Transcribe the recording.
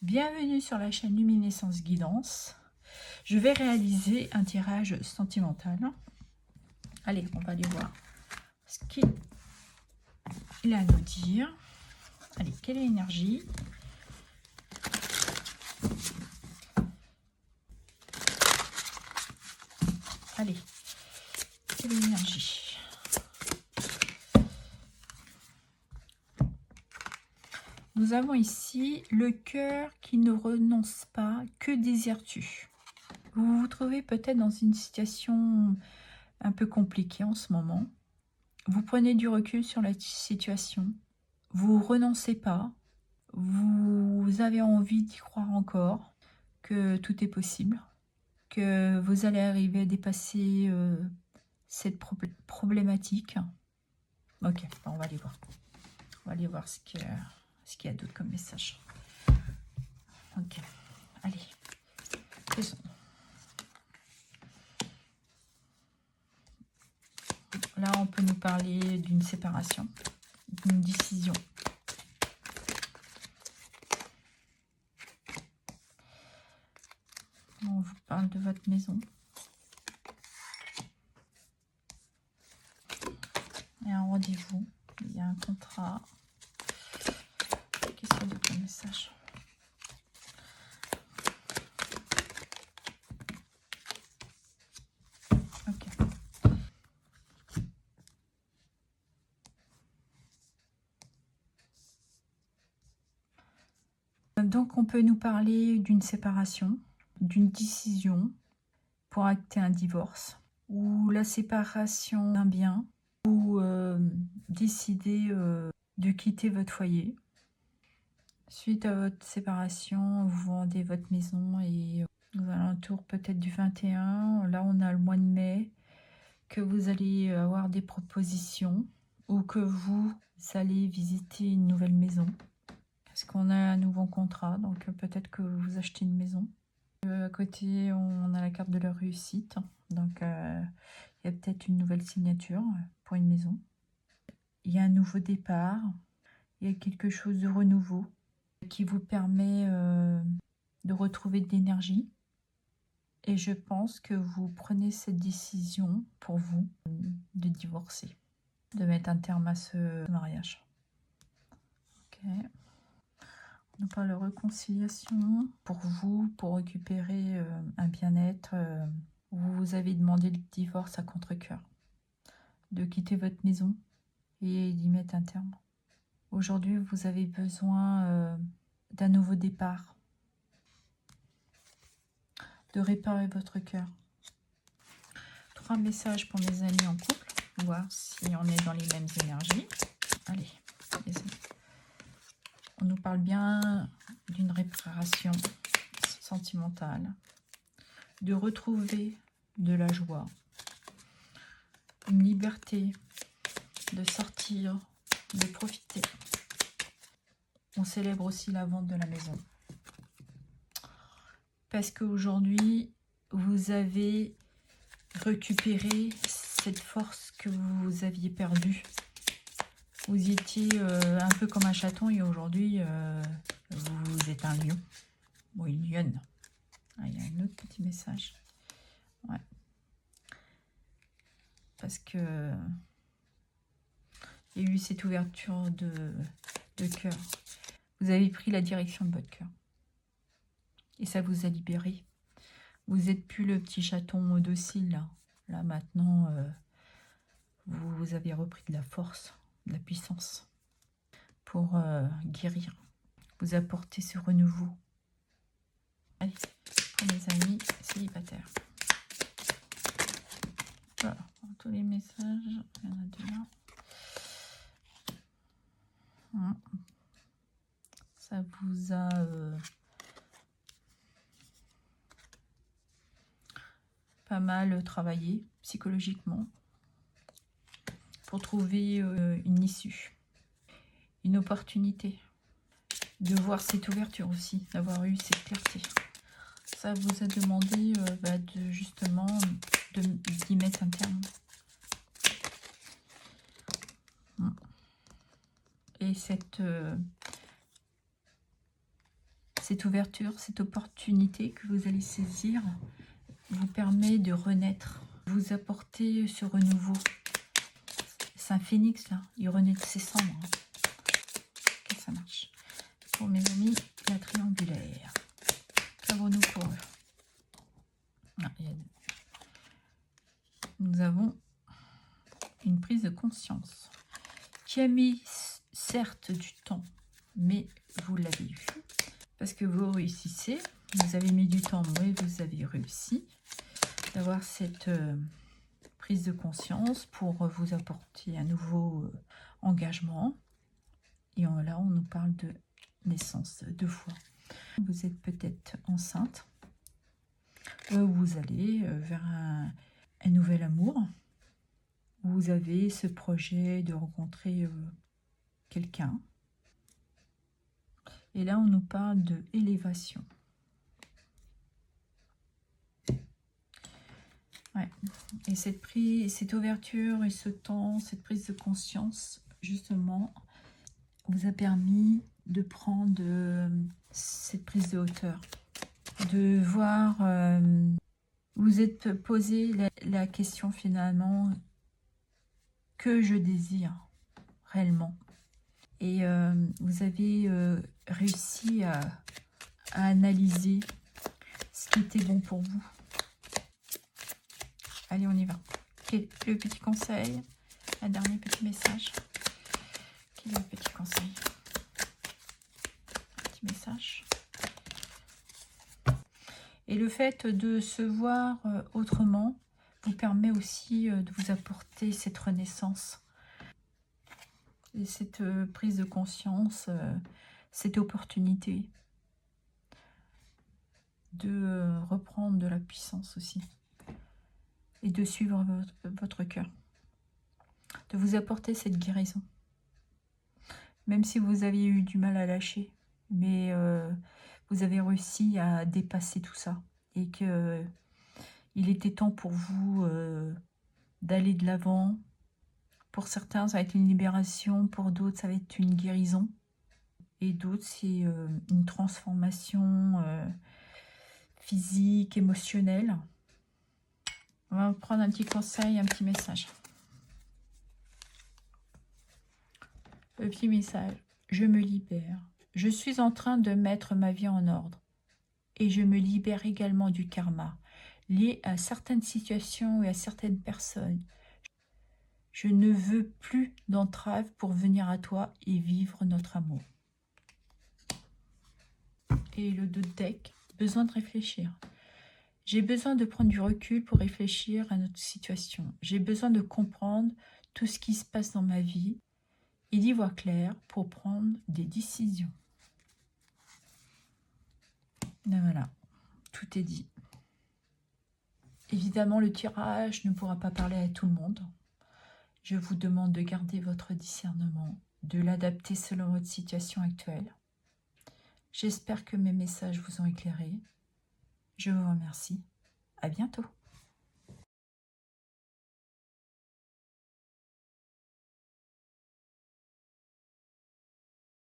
Bienvenue sur la chaîne Luminescence Guidance. Je vais réaliser un tirage sentimental. Allez, on va aller voir ce qu'il a à nous dire. Allez, quelle est l'énergie? Allez, quelle est l'énergie? Nous avons ici le cœur qui ne renonce pas. Que désires-tu? Vous vous trouvez peut-être dans une situation un peu compliquée en ce moment. Vous prenez du recul sur la situation. Vous renoncez pas. Vous avez envie d'y croire encore, que tout est possible, que vous allez arriver à dépasser cette problématique. Ok, on va aller voir. On va aller voir ce qu'il y a d'autre comme message. Ok, allez, faisons. Là, on peut nous parler d'une séparation, d'une décision. On vous parle de votre maison. Il y a un rendez-vous, il y a un contrat. Qu'est-ce qu'il y a d'autre comme message? Donc, on peut nous parler d'une séparation, d'une décision pour acter un divorce, ou la séparation d'un bien, ou décider de quitter votre foyer. Suite à votre séparation, vous vendez votre maison et aux alentours peut-être du 21, là on a le mois de mai, que vous allez avoir des propositions ou que vous allez visiter une nouvelle maison. Parce qu'on a un nouveau contrat, donc peut-être que vous achetez une maison. À côté, on a la carte de la réussite. Donc, il y a peut-être une nouvelle signature pour une maison. Il y a un nouveau départ. Il y a quelque chose de renouveau qui vous permet de retrouver de l'énergie. Et je pense que vous prenez cette décision pour vous de divorcer, de mettre un terme à ce mariage. Ok. On parle de réconciliation pour vous, pour récupérer un bien-être. Vous avez demandé le divorce à contre-cœur, de quitter votre maison et d'y mettre un terme. Aujourd'hui, vous avez besoin d'un nouveau départ, de réparer votre cœur. 3 messages pour mes amis en couple, voir si on est dans les mêmes énergies. Allez, les amis. On nous parle bien d'une réparation sentimentale, de retrouver de la joie, une liberté, de sortir, de profiter. On célèbre aussi la vente de la maison. Parce qu'aujourd'hui, vous avez récupéré cette force que vous aviez perdue. Vous étiez un peu comme un chaton et aujourd'hui, vous êtes un lion. Ou une lionne. Ah, il y a un autre petit message. Ouais. Parce que il y a eu cette ouverture de cœur. Vous avez pris la direction de votre cœur. Et ça vous a libéré. Vous n'êtes plus le petit chaton docile là. Là maintenant, vous avez repris de la force, de la puissance pour guérir. Vous apporter ce renouveau. Allez, pour mes amis célibataires. Voilà, tous les messages, il y en a 2 là. Ça vous a pas mal travaillé psychologiquement pour trouver une issue, une opportunité, de voir cette ouverture aussi, d'avoir eu cette clarté. Ça vous a demandé de justement d'y mettre un terme. Cette ouverture, cette opportunité que vous allez saisir vous permet de renaître, vous apporter ce renouveau. C'est un phénix là, il renaît de ses cendres. Ok, ça marche. Pour mes amis, la triangulaire. Qu'avons-nous pour eux? Ah, nous avons une prise de conscience qui a mis certes du temps, mais vous l'avez eu. Parce que vous réussissez, vous avez mis du temps, mais vous avez réussi d'avoir cette prise de conscience pour vous apporter un nouveau engagement. Et là, on nous parle de naissance 2 fois. Vous êtes peut-être enceinte, vous allez vers un nouvel amour. Vous avez ce projet de rencontrer quelqu'un. Et là, on nous parle de élévation. Ouais. Et cette ouverture et ce temps, cette prise de conscience, justement, vous a permis de prendre cette prise de hauteur. De voir, vous êtes posé la question finalement, que je désire réellement. Et vous avez réussi à analyser ce qui était bon pour vous. Allez, on y va. Quel est le petit conseil? Un dernier petit message. Quel est le petit conseil? Petit message. Et le fait de se voir autrement vous permet aussi de vous apporter cette renaissance. Et cette prise de conscience, cette opportunité de reprendre de la puissance aussi. Et de suivre votre cœur. De vous apporter cette guérison. Même si vous aviez eu du mal à lâcher. Mais vous avez réussi à dépasser tout ça. Et que il était temps pour vous d'aller de l'avant. Pour certains, ça va être une libération. Pour d'autres, ça va être une guérison. Et d'autres, c'est une transformation physique, émotionnelle. On va prendre un petit conseil, un petit message. Le petit message. Je me libère. Je suis en train de mettre ma vie en ordre. Et je me libère également du karma lié à certaines situations et à certaines personnes. Je ne veux plus d'entrave pour venir à toi et vivre notre amour. Et le 2 de deck, besoin de réfléchir. J'ai besoin de prendre du recul pour réfléchir à notre situation. J'ai besoin de comprendre tout ce qui se passe dans ma vie et d'y voir clair pour prendre des décisions. Et voilà, tout est dit. Évidemment, le tirage ne pourra pas parler à tout le monde. Je vous demande de garder votre discernement, de l'adapter selon votre situation actuelle. J'espère que mes messages vous ont éclairé. Je vous remercie. À bientôt.